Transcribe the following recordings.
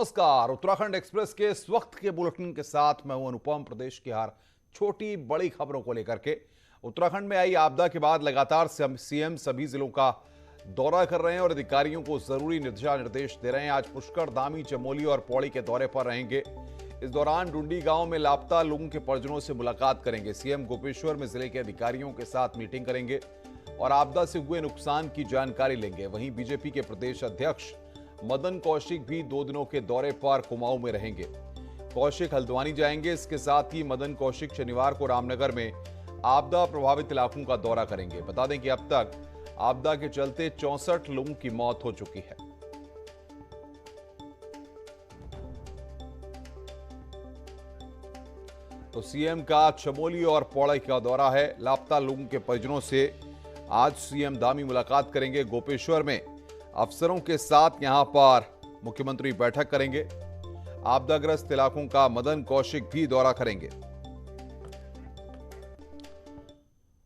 नमस्कार। उत्तराखंड एक्सप्रेस के इस वक्त के बुलेटिन के साथ मैं हूं अनुपम। प्रदेश की हर छोटी बड़ी खबरों को लेकर के उत्तराखंड में आई आपदा के बाद लगातार सीएम सभी जिलों का दौरा कर रहे हैं और अधिकारियों को जरूरी दिशा निर्देश दे रहे हैं। आज पुष्कर, दामी, चमोली और पौड़ी के दौरे पर रहेंगे। इस दौरान डुंडी गांव में लापता लोगों के परिजनों से मुलाकात करेंगे। सीएम गोपेश्वर में जिले के अधिकारियों के साथ मीटिंग करेंगे और आपदा से हुए नुकसान की जानकारी लेंगे। वहीं बीजेपी के प्रदेश अध्यक्ष मदन कौशिक भी 2 दिनों के दौरे पर कुमाऊं में रहेंगे। कौशिक हल्द्वानी जाएंगे। इसके साथ ही मदन कौशिक शनिवार को रामनगर में आपदा प्रभावित इलाकों का दौरा करेंगे। बता दें कि अब तक आपदा के चलते 64 लोगों की मौत हो चुकी है। तो सीएम का चमोली और पौड़ी का दौरा है। लापता लोगों के परिजनों से आज सीएम दामी मुलाकात करेंगे। गोपेश्वर में अफसरों के साथ यहां पर मुख्यमंत्री बैठक करेंगे। आपदाग्रस्त इलाकों का मदन कौशिक भी दौरा करेंगे।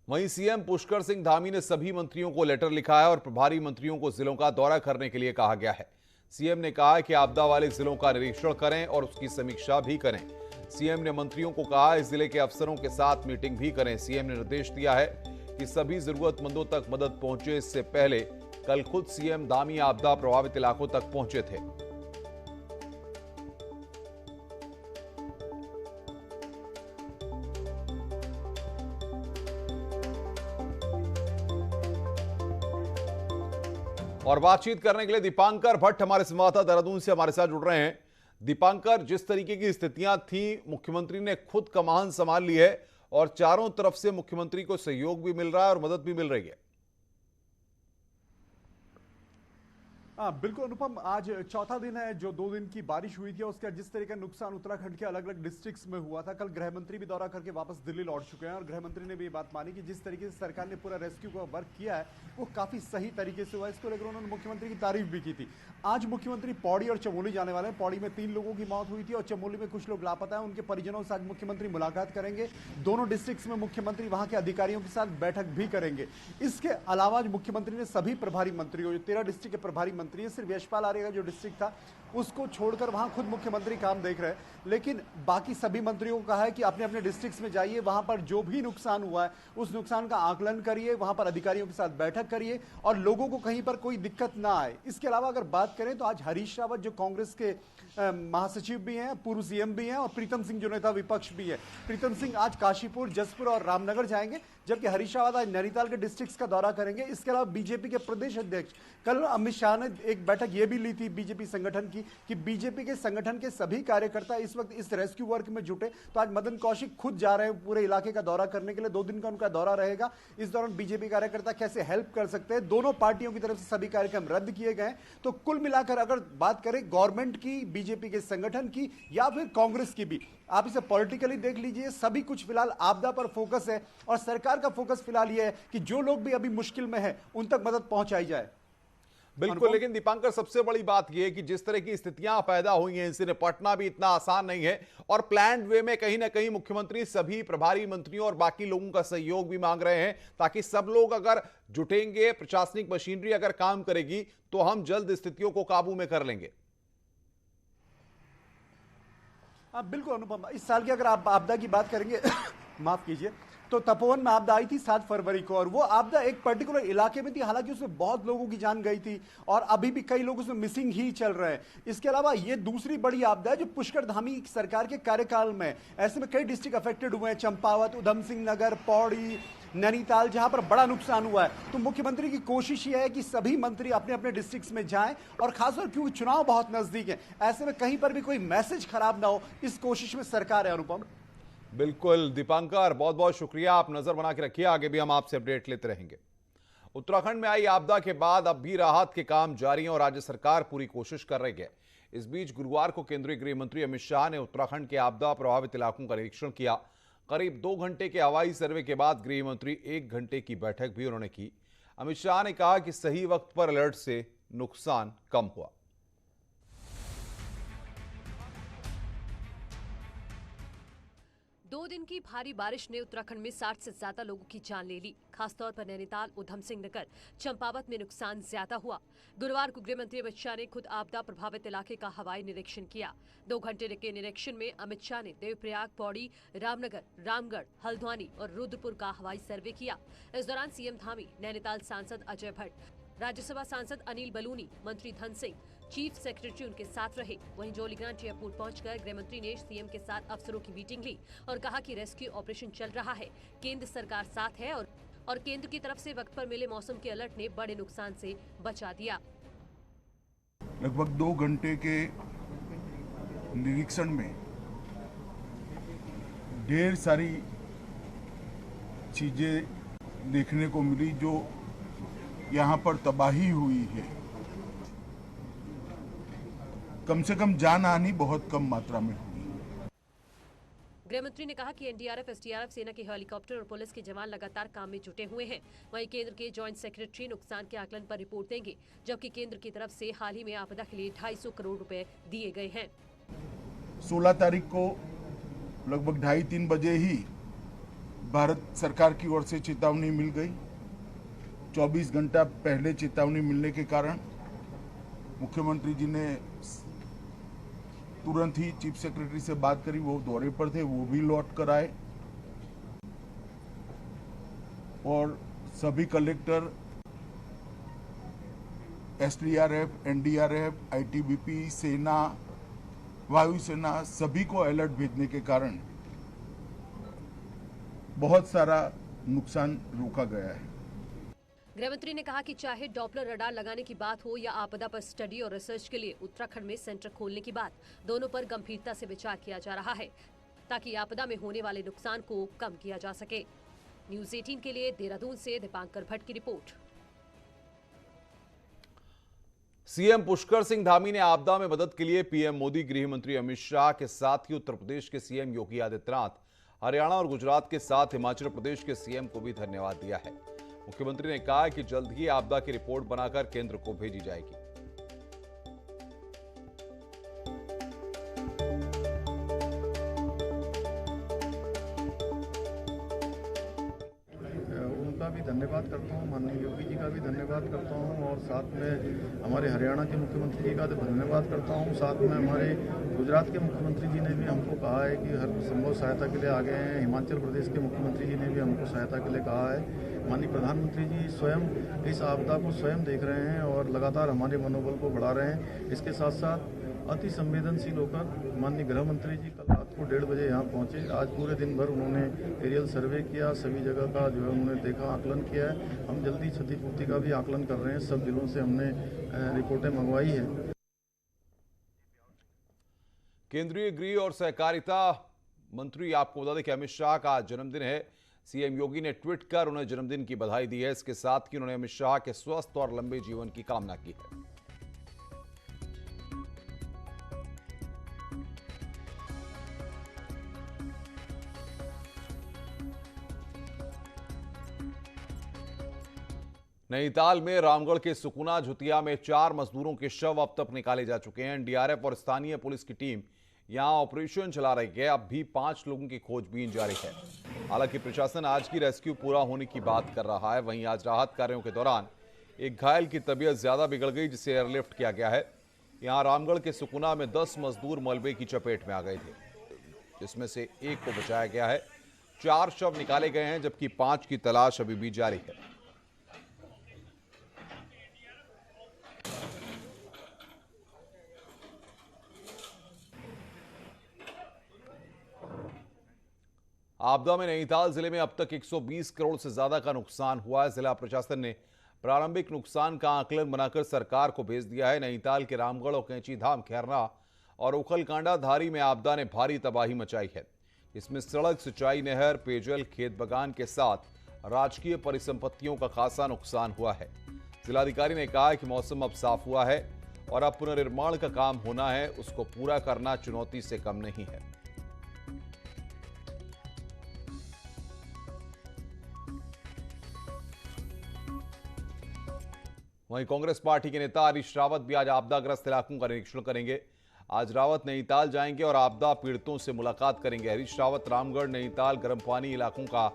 वहीं सीएम पुष्कर सिंह धामी ने सभी मंत्रियों को लेटर लिखा है और प्रभारी मंत्रियों को जिलों का दौरा करने के लिए कहा गया है। सीएम ने कहा है कि आपदा वाले जिलों का निरीक्षण करें और उसकी समीक्षा भी करें। सीएम ने मंत्रियों को कहा है जिले के अफसरों के साथ मीटिंग भी करें। सीएम ने निर्देश दिया है कि सभी जरूरतमंदों तक मदद पहुंचे। इससे पहले कल खुद सीएम दामी आपदा प्रभावित इलाकों तक पहुंचे थे। और बातचीत करने के लिए दीपांकर भट्ट हमारे संवाददाता देहरादून से हमारे साथ जुड़ रहे हैं। दीपांकर, जिस तरीके की स्थितियां थी, मुख्यमंत्री ने खुद कमान संभाल ली है और चारों तरफ से मुख्यमंत्री को सहयोग भी मिल रहा है और मदद भी मिल रही है। बिल्कुल अनुपम, आज चौथा दिन है जो 2 दिन की बारिश हुई थी और उसका जिस तरह का नुकसान उत्तराखंड के अलग अलग डिस्ट्रिक्ट्स में हुआ था। कल गृह मंत्री भी दौरा करके वापस दिल्ली लौट चुके हैं और गृह मंत्री ने भी ये बात मानी कि जिस तरीके से सरकार ने पूरा रेस्क्यू का वर्क किया है वो काफी सही तरीके से हुआ है। इसको लेकर उन्होंने मुख्यमंत्री की तारीफ भी की थी। आज मुख्यमंत्री पौड़ी और चमोली जाने वाले हैं। पौड़ी में 3 लोगों की मौत हुई थी और चमोली में कुछ लोग लापता है। उनके परिजनों से आज मुख्यमंत्री मुलाकात करेंगे। दोनों डिस्ट्रिक्ट्स में मुख्यमंत्री वहां के अधिकारियों के साथ बैठक भी करेंगे। इसके अलावा मुख्यमंत्री ने सभी प्रभारी मंत्रियों, जो 13 डिस्ट्रिक्ट के प्रभारी मंत्री है, सिर्फ यशपाल आर्य का जो डिस्ट्रिक्ट था उसको छोड़कर वहां खुद मुख्यमंत्री काम देख रहे हैं। लेकिन बाकी सभी मंत्रियों को कहा है कि अपने अपने डिस्ट्रिक्ट्स में जाइए, वहां पर जो भी नुकसान हुआ है उस नुकसान का आकलन करिए, वहां पर अधिकारियों के साथ बैठक करिए और लोगों को कहीं पर कोई दिक्कत ना आए। इसके अलावा अगर बात करें तो आज हरीश रावत जो कांग्रेस के महासचिव भी हैं, पूर्व सीएम भी हैं, और प्रीतम सिंह जो नेता विपक्ष भी है, प्रीतम सिंह आज काशीपुर, जसपुर और रामनगर जाएंगे, जबकि हरीश रावत आज नैनीताल के डिस्ट्रिक्ट्स का दौरा करेंगे। इसके अलावा बीजेपी के प्रदेश अध्यक्ष कल अमित शाह ने एक बैठक ये भी ली थी बीजेपी संगठन की कि बीजेपी के संगठन के सभी कार्यकर्ता इस वक्त इस रेस्क्यू वर्क में जुटे। तो आज मदन कौशिक खुद जा रहे हैं पूरे इलाके का दौरा करने के लिए। 2 दिन का उनका दौरा रहेगा। इस दौरान बीजेपी कार्यकर्ता कैसे हेल्प कर सकते हैं, दोनों पार्टियों की तरफ से सभी कार्यक्रम रद्द किए गए। तो कुल मिलाकर अगर बात करें गवर्नमेंट की, बीजेपी के संगठन की या फिर कांग्रेस की भी, आप इसे पॉलिटिकली देख लीजिए, सभी कुछ फिलहाल आपदा पर फोकस है और सरकार का फोकस फिलहाल यह है कि जो लोग भी अभी मुश्किल में हैं उन तक मदद पहुंचाई जाए। बिल्कुल, लेकिन दीपांकर, सबसे बड़ी बात यह है कि जिस तरह की स्थितियां पैदा हुई हैं इनसे निपटना भी इतना आसान नहीं है और प्लान्ड वे में कहीं ना कहीं मुख्यमंत्री सभी प्रभारी मंत्रियों और बाकी लोगों का सहयोग भी मांग रहे हैं ताकि सब लोग अगर जुटेंगे, प्रशासनिक मशीनरी अगर काम करेगी तो हम जल्द स्थितियों को काबू में कर लेंगे। बिल्कुल अनुपम, इस साल की अगर आप आपदा की बात करेंगे माफ कीजिए, तो तपोवन में आपदा आई थी 7 फरवरी को और वो आपदा एक पर्टिकुलर इलाके में थी। हालांकि उसमें बहुत लोगों की जान गई थी और अभी भी कई लोग उसमें मिसिंग ही चल रहे हैं। इसके अलावा ये दूसरी बड़ी आपदा है जो पुष्कर धामी सरकार के कार्यकाल में, ऐसे में कई डिस्ट्रिक्ट अफेक्टेड हुए हैं, चंपावत, उधम सिंह नगर, पौड़ी, नैनीताल, जहां पर बड़ा नुकसान हुआ है। तो मुख्यमंत्री की कोशिश यह है कि सभी मंत्री अपने अपने डिस्ट्रिक्ट्स में जाएं और खासकर क्योंकि चुनाव बहुत नजदीक है, ऐसे में कहीं पर भी कोई मैसेज खराब ना हो, इस कोशिश में सरकार है। अनुपम, बिल्कुल दीपांकर, बहुत बहुत शुक्रिया। आप नजर बना के रखिए, आगे भी हम आपसे अपडेट लेते रहेंगे। उत्तराखंड में आई आपदा के बाद अब भी राहत के काम जारी हैं और राज्य सरकार पूरी कोशिश कर रही है। इस बीच गुरुवार को केंद्रीय गृह मंत्री अमित शाह ने उत्तराखंड के आपदा प्रभावित इलाकों का निरीक्षण किया। करीब 2 घंटे के हवाई सर्वे के बाद गृह मंत्री 1 घंटे की बैठक भी उन्होंने की। अमित शाह ने कहा कि सही वक्त पर अलर्ट से नुकसान कम हुआ। 2 दिन की भारी बारिश ने उत्तराखंड में 60 से ज्यादा लोगों की जान ले ली। खासतौर पर नैनीताल, उधम सिंह नगर, चंपावत में नुकसान ज्यादा हुआ। गुरुवार को गृह मंत्री अमित शाह ने खुद आपदा प्रभावित इलाके का हवाई निरीक्षण किया। 2 घंटे के निरीक्षण में अमित शाह ने देवप्रयाग, पौड़ी, रामनगर, रामगढ़, हल्द्वानी और रुद्रपुर का हवाई सर्वे किया। इस दौरान सीएम धामी, नैनीताल सांसद अजय भट्ट, राज्यसभा सांसद अनिल बलूनी, मंत्री धन सिंह, चीफ सेक्रेटरी उनके साथ रहे। वहीं जौलीग्रांट एयरपोर्ट पहुंचकर गृह मंत्री ने सीएम के साथ अफसरों की मीटिंग ली और कहा कि रेस्क्यू ऑपरेशन चल रहा है, केंद्र सरकार साथ है और केंद्र की तरफ से वक्त पर मिले मौसम के अलर्ट ने बड़े नुकसान से बचा दिया। लगभग 2 घंटे के निरीक्षण में ढेर सारी चीजें देखने को मिली जो यहाँ पर तबाही हुई है। कम से कम जान हानि बहुत कम मात्रा में हुई। गृह मंत्री ने कहा कि एनडीआरएफ, एसडीआरएफ, सेना के हेलीकॉप्टर और पुलिस के जवान लगातार काम में जुटे हुए हैं। वहीं केंद्र के जॉइंट सेक्रेटरी नुकसान के आकलन पर रिपोर्ट देंगे, जबकि केंद्र की तरफ से हाल ही में आपदा के लिए 250 करोड़ रुपए दिए गए हैं। 16 तारीख को लगभग 2:30-3 बजे ही भारत सरकार की ओर से चेतावनी मिल गई। 24 घंटा पहले चेतावनी मिलने के कारण मुख्यमंत्री जी ने तुरंत ही चीफ सेक्रेटरी से बात करी। वो दौरे पर थे, वो भी लौट कर आए और सभी कलेक्टर, एसडीआरएफ, एनडीआरएफ, आईटीबीपी, सेना, वायुसेना सभी को अलर्ट भेजने के कारण बहुत सारा नुकसान रोका गया है। गृह मंत्री ने कहा कि चाहे डॉपलर रडार लगाने की बात हो या आपदा पर स्टडी और रिसर्च के लिए उत्तराखंड में सेंटर खोलने की बात, दोनों पर गंभीरता से विचार किया जा रहा है ताकि आपदा में होने वाले नुकसान को कम किया जा सके। न्यूज़ 18 के लिए देहरादून से दीपांकर भट्ट की रिपोर्ट। सीएम पुष्कर सिंह धामी ने आपदा में मदद के लिए पीएम मोदी, गृह मंत्री अमित शाह के साथ ही उत्तर प्रदेश के सीएम योगी आदित्यनाथ, हरियाणा और गुजरात के साथ हिमाचल प्रदेश के सीएम को भी धन्यवाद दिया है। मुख्यमंत्री ने कहा कि जल्द ही आपदा की रिपोर्ट बनाकर केंद्र को भेजी जाएगी। उनका भी धन्यवाद करता हूँ, माननीय योगी जी का भी धन्यवाद करता हूँ और साथ में हमारे हरियाणा के मुख्यमंत्री जी का धन्यवाद करता हूँ। साथ में हमारे गुजरात के मुख्यमंत्री जी ने भी हमको कहा है कि हर संभव सहायता के लिए आगे हैं। हिमाचल प्रदेश के मुख्यमंत्री जी ने भी हमको सहायता के लिए कहा है। माननीय प्रधानमंत्री जी स्वयं इस आपदा को स्वयं देख रहे हैं और लगातार हमारे मनोबल को बढ़ा रहे हैं। इसके साथ साथ अति संवेदनशील होकर माननीय गृह मंत्री जी कल रात को 1:30 बजे यहाँ पहुँचे। आज पूरे दिन भर उन्होंने एरियल सर्वे किया, सभी जगह का जो है उन्होंने देखा, आकलन किया है। हम जल्दी क्षतिपूर्ति का भी आकलन कर रहे हैं। सब जिलों से हमने रिपोर्टें मंगवाई है। केंद्रीय गृह और सहकारिता मंत्री, आपको बता दें कि अमित शाह का आज जन्मदिन है। सीएम योगी ने ट्वीट कर उन्हें जन्मदिन की बधाई दी है। इसके साथ ही उन्होंने अमित शाह के स्वस्थ और लंबे जीवन की कामना की है। नैनीताल में रामगढ़ के सुकुना झुतिया में 4 मजदूरों के शव अब तक निकाले जा चुके हैं। एनडीआरएफ और स्थानीय पुलिस की टीम यहां ऑपरेशन चला रही है। अब भी 5 लोगों की खोजबीन जारी है। हालांकि प्रशासन आज की रेस्क्यू पूरा होने की बात कर रहा है। वहीं आज राहत कार्यों के दौरान एक घायल की तबीयत ज्यादा बिगड़ गई, जिसे एयरलिफ्ट किया गया है। यहां रामगढ़ के सुकुना में 10 मजदूर मलबे की चपेट में आ गए थे, जिसमें से एक को बचाया गया है। 4 शव निकाले गए हैं, जबकि 5 की तलाश अभी भी जारी है। आपदा में नैनीताल जिले में अब तक 120 करोड़ से ज्यादा का नुकसान हुआ है। जिला प्रशासन ने प्रारंभिक नुकसान का आकलन बनाकर सरकार को भेज दिया है। नैनीताल के रामगढ़ और कैंचीधाम, खैरना और उखलकांडा धारी में आपदा ने भारी तबाही मचाई है। इसमें सड़क, सिंचाई, नहर, पेयजल, खेत बगान के साथ राजकीय परिसंपत्तियों का खासा नुकसान हुआ है। जिलाधिकारी ने कहा कि मौसम अब साफ हुआ है और अब पुनर्निर्माण का काम होना है। उसको पूरा करना चुनौती से कम नहीं है। वहीं कांग्रेस पार्टी के नेता हरीश रावत भी आज आपदाग्रस्त इलाकों का निरीक्षण करेंगे। आज रावत नैनीताल जाएंगे और आपदा पीड़ितों से मुलाकात करेंगे। हरीश रावत रामगढ़, नैनीताल, गर्म पानी इलाकों का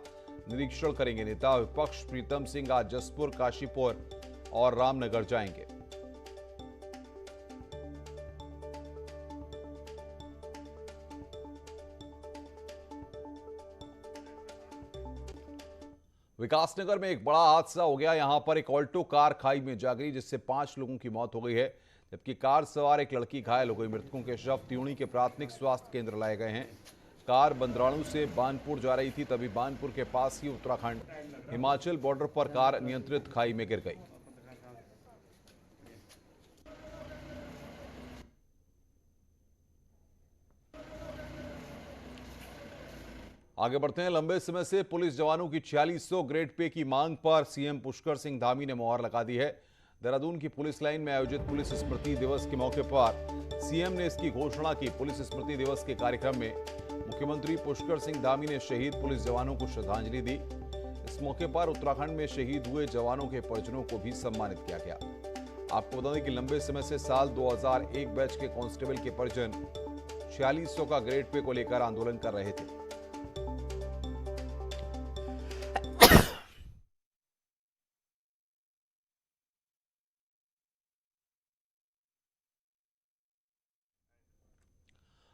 निरीक्षण करेंगे। नेता विपक्ष प्रीतम सिंह आज जसपुर, काशीपुर और रामनगर जाएंगे। विकासनगर में एक बड़ा हादसा हो गया। यहां पर एक ऑल्टो कार खाई में जा गई, जिससे 5 लोगों की मौत हो गई है, जबकि कार सवार एक लड़की घायल हो गई। मृतकों के शव त्यूणी के प्राथमिक स्वास्थ्य केंद्र लाए गए हैं। कार बंदराणु से बानपुर जा रही थी, तभी बानपुर के पास ही उत्तराखंड हिमाचल बॉर्डर पर कार नियंत्रित खाई में गिर गई। आगे बढ़ते हैं। लंबे समय से पुलिस जवानों की 4600 ग्रेड पे की मांग पर सीएम पुष्कर सिंह धामी ने मुहर लगा दी है। देहरादून की पुलिस लाइन में आयोजित पुलिस स्मृति दिवस के मौके पर सीएम ने इसकी घोषणा की। पुलिस स्मृति दिवस के कार्यक्रम में मुख्यमंत्री पुष्कर सिंह धामी ने शहीद पुलिस जवानों को श्रद्धांजलि दी। इस मौके पर उत्तराखंड में शहीद हुए जवानों के परिजनों को भी सम्मानित किया गया। आपको बता दें कि लंबे समय से साल 2001 बैच के कांस्टेबल के परिजन 4600 का ग्रेड पे को लेकर आंदोलन कर रहे थे।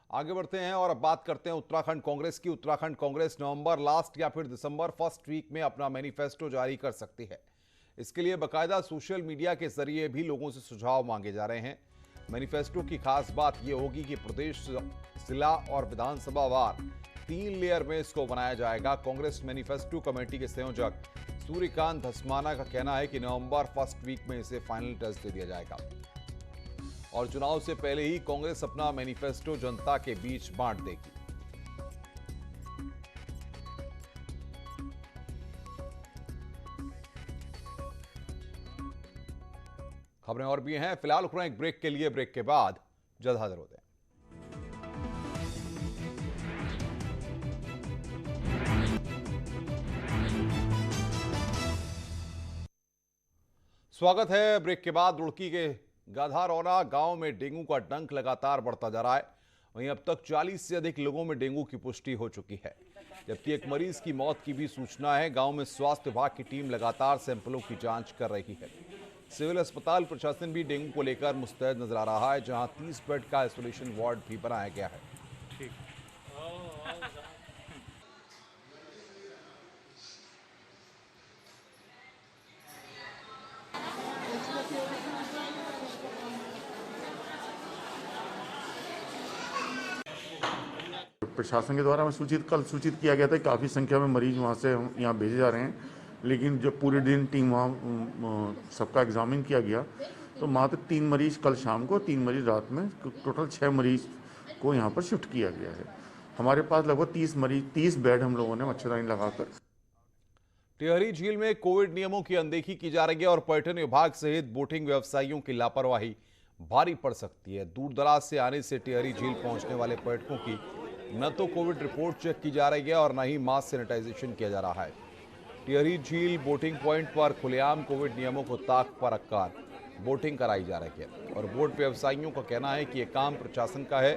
आगे बढ़ते हैं और अब बात करते हैं उत्तराखंड कांग्रेस की। उत्तराखंड कांग्रेस नवंबर लास्ट या फिर दिसंबर फर्स्ट वीक में अपना मैनिफेस्टो जारी कर सकती है। इसके लिए बाकायदा सोशल मीडिया के जरिए भी लोगों से सुझाव मांगे जा रहे हैं। मैनिफेस्टो की खास बात यह होगी कि प्रदेश, जिला और विधानसभा वार 3 लेयर में इसको बनाया जाएगा। कांग्रेस मैनिफेस्टो कमेटी के संयोजक सूर्यकांत धस्माना का कहना है कि नवंबर फर्स्ट वीक में इसे फाइनल टच दे दिया जाएगा और चुनाव से पहले ही कांग्रेस अपना मैनिफेस्टो जनता के बीच बांट देगी। खबरें और भी हैं, फिलहाल रुक रहे हैं एक ब्रेक के लिए। ब्रेक के बाद जल्द हाजिर होते हैं। स्वागत है। ब्रेक के बाद रुड़की के गाधारौना गांव में डेंगू का डंक लगातार बढ़ता जा रहा है। वहीं अब तक 40 से अधिक लोगों में डेंगू की पुष्टि हो चुकी है, जबकि एक मरीज की मौत की भी सूचना है। गांव में स्वास्थ्य विभाग की टीम लगातार सैंपलों की जांच कर रही है। सिविल अस्पताल प्रशासन भी डेंगू को लेकर मुस्तैद नजर आ रहा है, जहां 30 बेड का आइसोलेशन वार्ड भी बनाया गया है। प्रशासन के द्वारा हमें कल सूचित किया गया था कि काफ़ी संख्या में मरीज वहाँ से यहाँ भेजे जा रहे हैं, लेकिन जब पूरे दिन टीम वहाँ सबका एग्जामिन किया गया तो मात्र 3 मरीज कल शाम को, 3 मरीज रात में, टोटल 6 मरीज को यहाँ पर शिफ्ट किया गया है। हमारे पास लगभग 30 बेड हम लोगों ने मच्छरदानी लगाकर। टिहरी झील में कोविड नियमों की अनदेखी की जा रही है और पर्यटन विभाग सहित बोटिंग व्यवसायियों की लापरवाही भारी पड़ सकती है। दूर दराज से आने से टिहरी झील पहुंचने वाले पर्यटकों की न तो कोविड रिपोर्ट चेक की जा रही है और न ही मास सैनिटाइजेशन किया जा रहा है। टिहरी झील बोटिंग पॉइंट पर खुलेआम कोविड नियमों को ताक पर रखकर बोटिंग कराई जा रही है और बोट व्यवसायियों का कहना है कि यह काम प्रशासन का है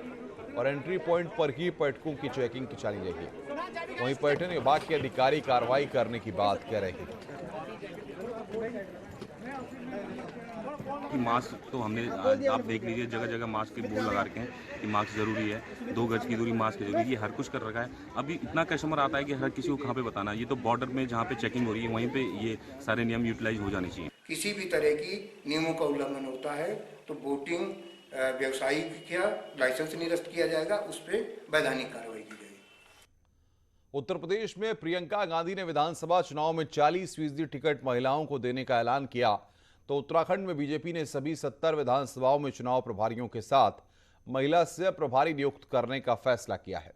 और एंट्री पॉइंट पर ही पर्यटकों की चेकिंग की चली जाएगी। वहीं पर्यटन विभाग के अधिकारी कार्रवाई करने की बात कह रहे हैं। कि मास्क तो हमने आप देख लीजिए जगह जगह मास्क के बोर्ड लगा रखे हैं कि मास्क जरूरी है, 2 गज की दूरी, मास्क जरूरी है, ये हर कुछ कर रखा है। अभी इतना कस्टमर आता है कि हर किसी को कहाँ पे बताना है। ये तो बॉर्डर में जहाँ पे चेकिंग हो रही है वहीं पे ये सारे नियम यूटिलाइज हो जाने चाहिए। किसी भी तरह की नियमों का उल्लंघन होता है तो बोटिंग व्यवसायिक का लाइसेंस निरस्त किया जाएगा, उस पर वैधानिक कार्रवाई की जाएगी। उत्तर प्रदेश में प्रियंका गांधी ने विधानसभा चुनाव में 40% टिकट महिलाओं को देने का ऐलान किया, तो उत्तराखंड में बीजेपी ने सभी 70 विधानसभाओं में चुनाव प्रभारियों के साथ महिला सह प्रभारी नियुक्त करने का फैसला किया है।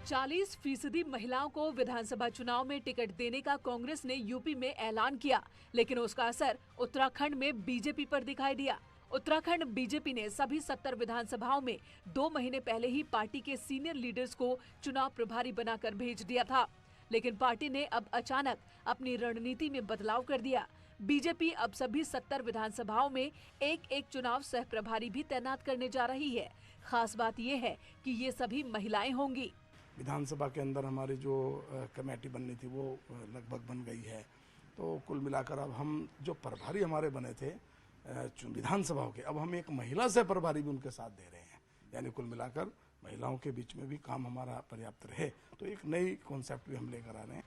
चालीस फीसदी महिलाओं को विधानसभा चुनाव में टिकट देने का कांग्रेस ने यूपी में ऐलान किया, लेकिन उसका असर उत्तराखंड में बीजेपी पर दिखाई दिया। उत्तराखंड बीजेपी ने सभी 70 विधानसभाओं में 2 महीने पहले ही पार्टी के सीनियर लीडर्स को चुनाव प्रभारी बनाकर भेज दिया था, लेकिन पार्टी ने अब अचानक अपनी रणनीति में बदलाव कर दिया। बीजेपी अब सभी 70 विधानसभाओं में एक चुनाव सह प्रभारी भी तैनात करने जा रही है। खास बात ये है कि ये सभी महिलाएं होंगी। विधानसभा के अंदर हमारी जो कमेटी बननी थी वो लगभग बन गई है। तो कुल मिलाकर अब हम जो प्रभारी हमारे बने थे विधानसभाओं के, अब हम एक महिला से प्रभारी भी उनके साथ दे रहे हैं। यानी कुल मिलाकर महिलाओं के बीच में भी काम हमारा पर्याप्त रहे, तो एक नई कॉन्सेप्ट भी हम लेकर आ रहे हैं।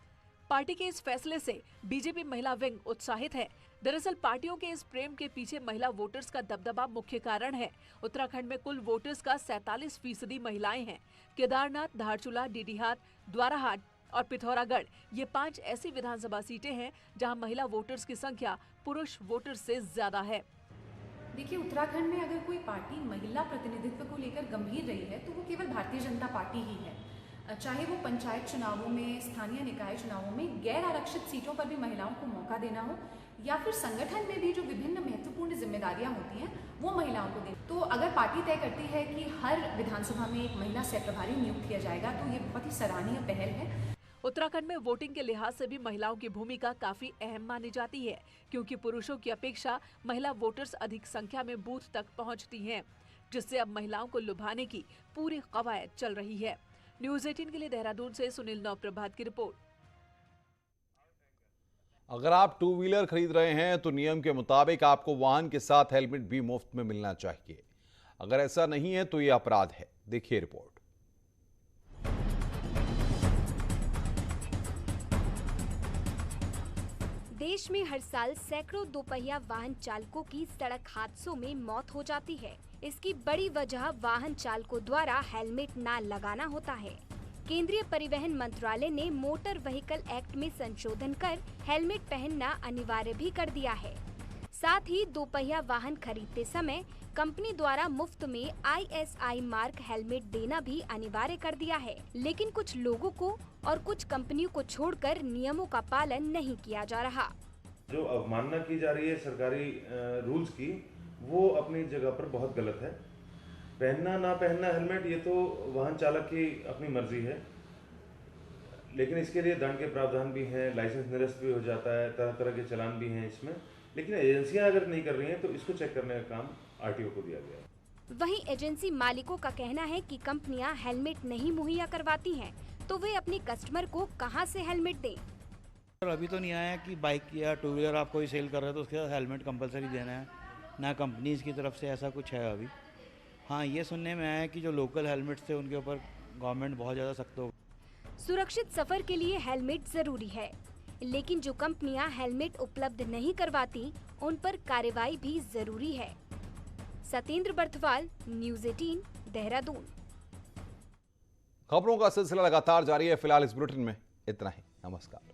पार्टी के इस फैसले से बीजेपी महिला विंग उत्साहित है। दरअसल पार्टियों के इस प्रेम के पीछे महिला वोटर्स का दबदबा मुख्य कारण है। उत्तराखंड में कुल वोटर्स का 47% महिलाएं हैं। केदारनाथ, धारचूला, डीडीहाट, द्वाराहाट और पिथौरागढ़ ये 5 ऐसी विधानसभा सीटें हैं जहां महिला वोटर्स की संख्या पुरुष वोटर्स से ज्यादा है। देखिए, उत्तराखंड में अगर कोई पार्टी महिला प्रतिनिधित्व को लेकर गंभीर रही है तो वो केवल भारतीय जनता पार्टी ही है। चाहे वो पंचायत चुनावों में, स्थानीय निकाय चुनावों में गैर आरक्षित सीटों पर भी महिलाओं को मौका देना हो, या फिर संगठन में भी जो विभिन्न महत्वपूर्ण जिम्मेदारियां होती हैं वो महिलाओं को दें। तो अगर पार्टी तय करती है कि हर विधानसभा में एक महिला सह प्रभारी नियुक्त किया जाएगा तो ये बहुत ही सराहनीय पहल है। उत्तराखंड में वोटिंग के लिहाज से भी महिलाओं की भूमिका काफी अहम मानी जाती है, क्योंकि पुरुषों की अपेक्षा महिला वोटर्स अधिक संख्या में बूथ तक पहुंचती हैं, जिससे अब महिलाओं को लुभाने की पूरी कवायद चल रही है। न्यूज़ 18 के लिए देहरादून से सुनील नौप्रभात की रिपोर्ट। अगर आप 2 व्हीलर खरीद रहे हैं तो नियम के मुताबिक आपको वाहन के साथ हेलमेट भी मुफ्त में मिलना चाहिए। अगर ऐसा नहीं है तो यह अपराध है। देखिए रिपोर्ट। देश में हर साल सैकड़ों दोपहिया वाहन चालकों की सड़क हादसों में मौत हो जाती है। इसकी बड़ी वजह वाहन चालकों द्वारा हेलमेट ना लगाना होता है। केंद्रीय परिवहन मंत्रालय ने मोटर व्हीकल एक्ट में संशोधन कर हेलमेट पहनना अनिवार्य भी कर दिया है। साथ ही दोपहिया वाहन खरीदते समय कंपनी द्वारा मुफ्त में ISI मार्क हेलमेट देना भी अनिवार्य कर दिया है। लेकिन कुछ लोगों को और कुछ कंपनियों को छोड़कर नियमों का पालन नहीं किया जा रहा। जो अवमानना की जा रही है सरकारी रूल्स की, वो अपनी जगह पर बहुत गलत है। पहनना ना पहनना हेलमेट ये तो वाहन चालक की अपनी मर्जी है, लेकिन इसके लिए दंड के प्रावधान भी हैं, लाइसेंस निरस्त भी हो जाता है, तरह तरह के चालान भी हैं इसमें। लेकिन एजेंसियां अगर नहीं कर रही हैं तो इसको चेक करने का काम RTO को दिया गया है। वहीं एजेंसी मालिकों का कहना है कि कंपनियां हेलमेट नहीं मुहैया करवाती हैं, तो वे अपने कस्टमर को कहां से हेलमेट दें? अभी तो नहीं आया कि बाइक या 2 व्हीलर आप कोई सेल कर रहे हो तो उसके साथ हेलमेट कंपलसरी देना है, ना कंपनीज की तरफ से ऐसा कुछ है अभी। हाँ, ये सुनने में आया है कि जो लोकल हेलमेट्स थे उनके ऊपर गवर्नमेंट बहुत ज़्यादा सख्त हो। सुरक्षित सफर के लिए हेलमेट जरूरी है, लेकिन जो कंपनियां हेलमेट उपलब्ध नहीं करवाती उन पर कार्रवाई भी जरूरी है। सतेंद्र बर्थवाल, न्यूज़ 18, देहरादून। खबरों का सिलसिला लगातार जारी है। फिलहाल इस बुलेटिन में इतना ही। नमस्कार।